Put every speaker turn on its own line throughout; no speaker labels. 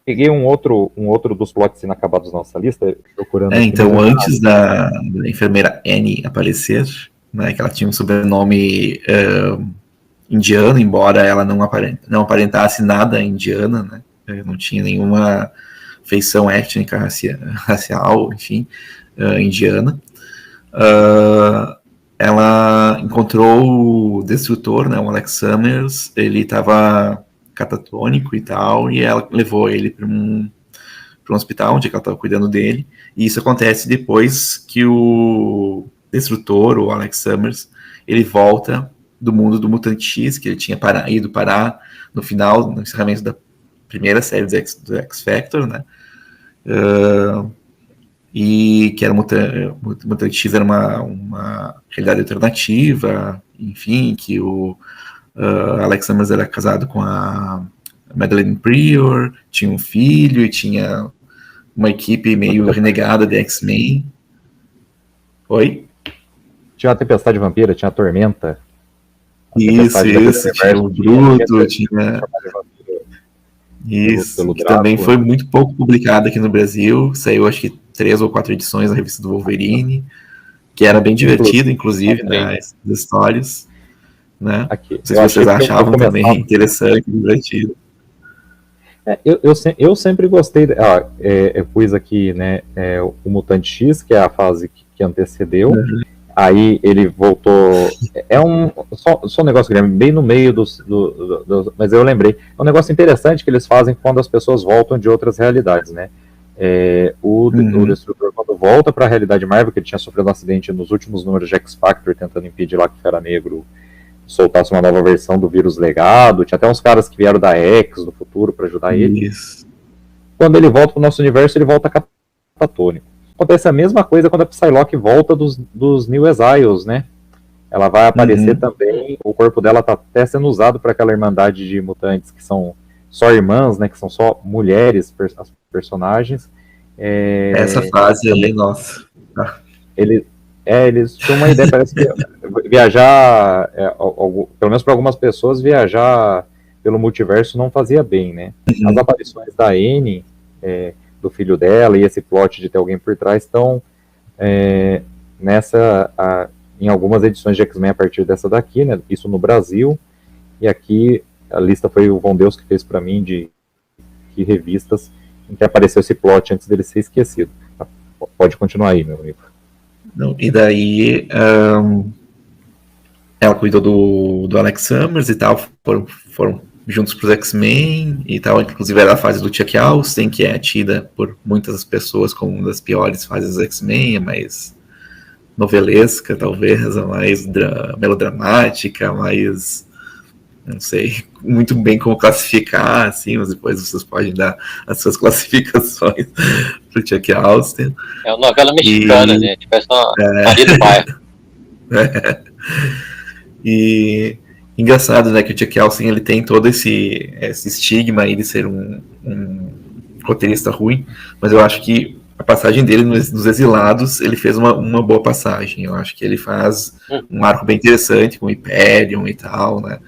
peguei um outro dos plots inacabados da nossa lista, procurando aqui,
então, antes da enfermeira Annie aparecer, né, que ela tinha um sobrenome indiano, embora ela não aparentasse nada indiana, né, não tinha nenhuma feição étnica, racial, enfim, indiana. Ela encontrou o destrutor, né, o Alex Summers. Ele estava catatônico e tal, e ela levou ele para um hospital onde ela estava cuidando dele, e isso acontece depois que o destrutor, o Alex Summers, ele volta do mundo do Mutante X, que ele tinha ido parar no final, no encerramento da primeira série do X Factor, né, e que era Mutante X era uma realidade alternativa, enfim, que o Alex Summers era casado com a Madeleine Pryor, tinha um filho e tinha uma equipe meio renegada de X-Men. Oi?
Tinha a Tempestade Vampira, tinha a Tormenta.
Isso, tinha o Bruto, tinha... Isso, que também foi muito pouco publicado aqui no Brasil. Saiu, acho que 3 ou 4 edições da revista do Wolverine, que era bem divertido, inclusive, né, essas histórias. Né? Aqui, não sei se vocês achavam também interessante, divertido.
Eu sempre gostei. Eu pus aqui, né, o Mutante X, que é a fase que antecedeu. Uhum. Aí ele voltou. Só um negócio que bem no meio mas eu lembrei. É um negócio interessante que eles fazem quando as pessoas voltam de outras realidades, né? O Destrutor, quando volta para a realidade Marvel, que ele tinha sofrido um acidente nos últimos números de X Factor, tentando impedir lá que o Fera Negro soltasse uma nova versão do vírus legado. Tinha até uns caras que vieram da X do futuro para ajudar ele.
Isso.
Quando ele volta pro nosso universo, ele volta catatônico. Acontece a mesma coisa quando a Psylocke volta dos New Exiles, né? Ela vai aparecer também, o corpo dela tá até sendo usado para aquela irmandade de mutantes que são só irmãs, né? Que são só mulheres, as personagens.
Essa fase aí, nossa.
Eles tinham uma ideia, parece que viajar, pelo menos para algumas pessoas, viajar pelo multiverso não fazia bem, né? As aparições da Annie, do filho dela, e esse plot de ter alguém por trás estão em algumas edições de X-Men a partir dessa daqui, né? Isso no Brasil, e aqui a lista foi o Von Deus que fez para mim de revistas em que apareceu esse plot antes dele ser esquecido. Pode continuar aí, meu amigo.
Não, e daí ela cuidou do Alex Summers e tal, foram juntos pros X-Men e tal, inclusive era a fase do Chuck Austin, que é tida por muitas pessoas como uma das piores fases do X-Men, a mais novelesca, talvez, a mais melodramática, a mais, não sei muito bem como classificar, assim, mas depois vocês podem dar as suas classificações pro Chuck Austin.
É uma novela mexicana, né? Tipo, é só Maria do Bairro.
E engraçado, né, que o Chuck Austin, ele tem todo esse estigma aí de ser um roteirista ruim, mas eu acho que a passagem dele nos Exilados, ele fez uma boa passagem. Eu acho que ele faz um arco bem interessante com o Hyperion e tal, né.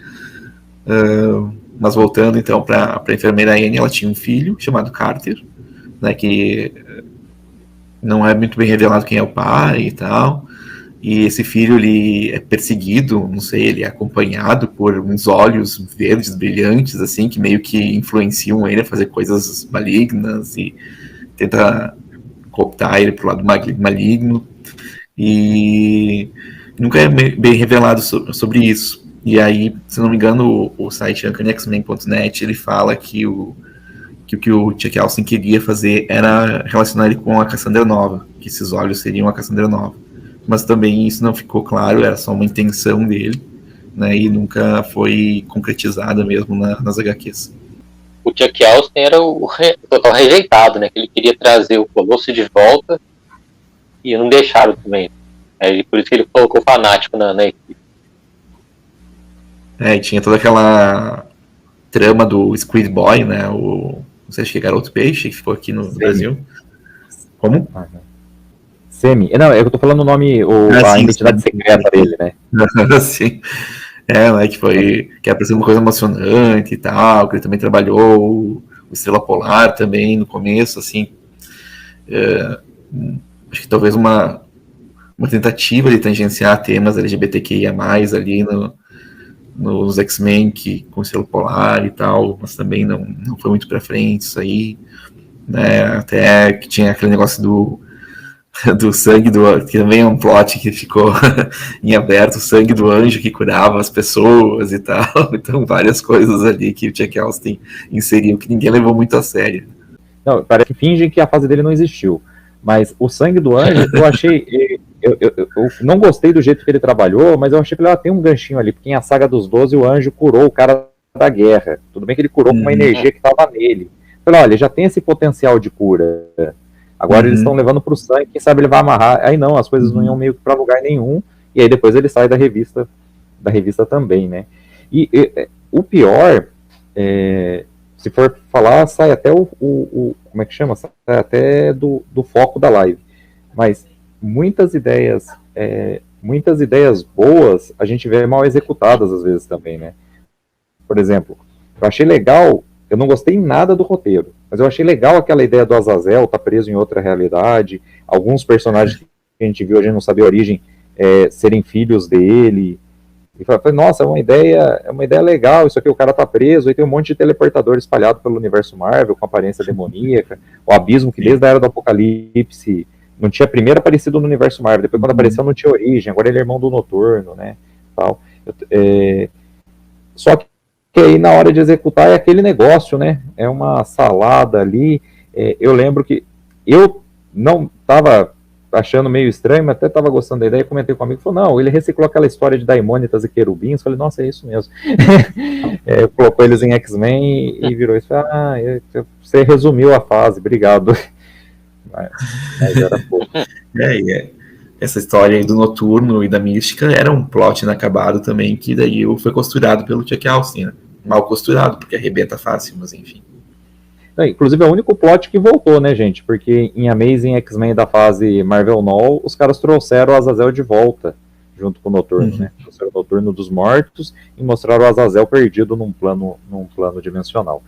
Mas voltando então para a enfermeira Annie, ela tinha um filho chamado Carter, né, que não é muito bem revelado quem é o pai e tal, e esse filho ele é perseguido, não sei, ele é acompanhado por uns olhos verdes brilhantes, assim, que meio que influenciam ele a fazer coisas malignas e tenta cooptar ele pro lado maligno, e nunca é bem revelado sobre isso. E aí, se não me engano, o site UncannyX-Men.net, ele fala que o que o Chuck Austin queria fazer era relacionar ele com a Cassandra Nova, que esses olhos seriam a Cassandra Nova. Mas também isso não ficou claro, era só uma intenção dele, né, e nunca foi concretizada mesmo nas HQs.
O Chuck Austin era o total rejeitado, né, que ele queria trazer o Colosso de volta e não deixaram também. Por isso que ele colocou o Fanático na equipe.
E tinha toda aquela trama do Squid Boy, né, não sei se é Garoto Peixe, que ficou aqui no Brasil. Como?
Semi. Não, eu tô falando o nome, a identidade secreta dele, né?
Sim. Né, que era pra ser uma coisa emocionante e tal, que ele também trabalhou Estrela Polar também, no começo, assim. Acho que talvez uma tentativa de tangenciar temas LGBTQIA+, ali nos X-Men, com Estrela Polar e tal, mas também não foi muito pra frente isso aí, né? Até que tinha aquele negócio do sangue que também é um plot que ficou em aberto, o sangue do anjo que curava as pessoas e tal. Então, várias coisas ali que o Chuck Austin inseriu que ninguém levou muito a sério.
Não, parece que fingem que a fase dele não existiu. Mas o sangue do anjo, eu achei. Eu não gostei do jeito que ele trabalhou, mas eu achei que ele tem um ganchinho ali, porque em A Saga dos 12 o anjo curou o cara da guerra. Tudo bem que ele curou com uma energia que estava nele. Eu falei, olha, já tem esse potencial de cura. Agora eles estão levando pro sangue, quem sabe ele vai amarrar. Aí não, as coisas não iam meio que pra lugar nenhum. E aí depois ele sai da revista também, né? E o pior, se for falar, sai até como é que chama? Sai até do foco da live. Mas muitas ideias boas a gente vê mal executadas às vezes também, né? Por exemplo, eu achei legal, eu não gostei nada do roteiro, mas eu achei legal aquela ideia do Azazel tá preso em outra realidade, alguns personagens que a gente viu, a gente não sabia a origem, serem filhos dele. E falei, nossa, é uma ideia legal, isso aqui, o cara tá preso, e tem um monte de teleportador espalhado pelo universo Marvel, com aparência demoníaca, o Abismo, que desde a Era do Apocalipse não tinha primeiro aparecido no universo Marvel, depois quando apareceu não tinha origem, agora ele é irmão do Noturno, né, tal. Só que aí na hora de executar é aquele negócio, né, é uma salada ali. Eu lembro que eu não tava achando meio estranho, mas até tava gostando da ideia, comentei com um amigo, falou, não, ele reciclou aquela história de daimônitas e querubins, falei, nossa, é isso mesmo. Colocou eles em X-Men e virou isso, você resumiu a fase, obrigado. Mas era pouco.
Essa história aí do Noturno e da Mística era um plot inacabado também, que daí foi costurado pelo Chuck Austin, né? Mal costurado, porque arrebenta fácil, mas enfim.
Inclusive é o único plot que voltou, né, gente? Porque em Amazing X-Men da fase Marvel Null, os caras trouxeram o Azazel de volta, junto com o Noturno, né? Trouxeram o Noturno dos mortos e mostraram o Azazel perdido num plano dimensional.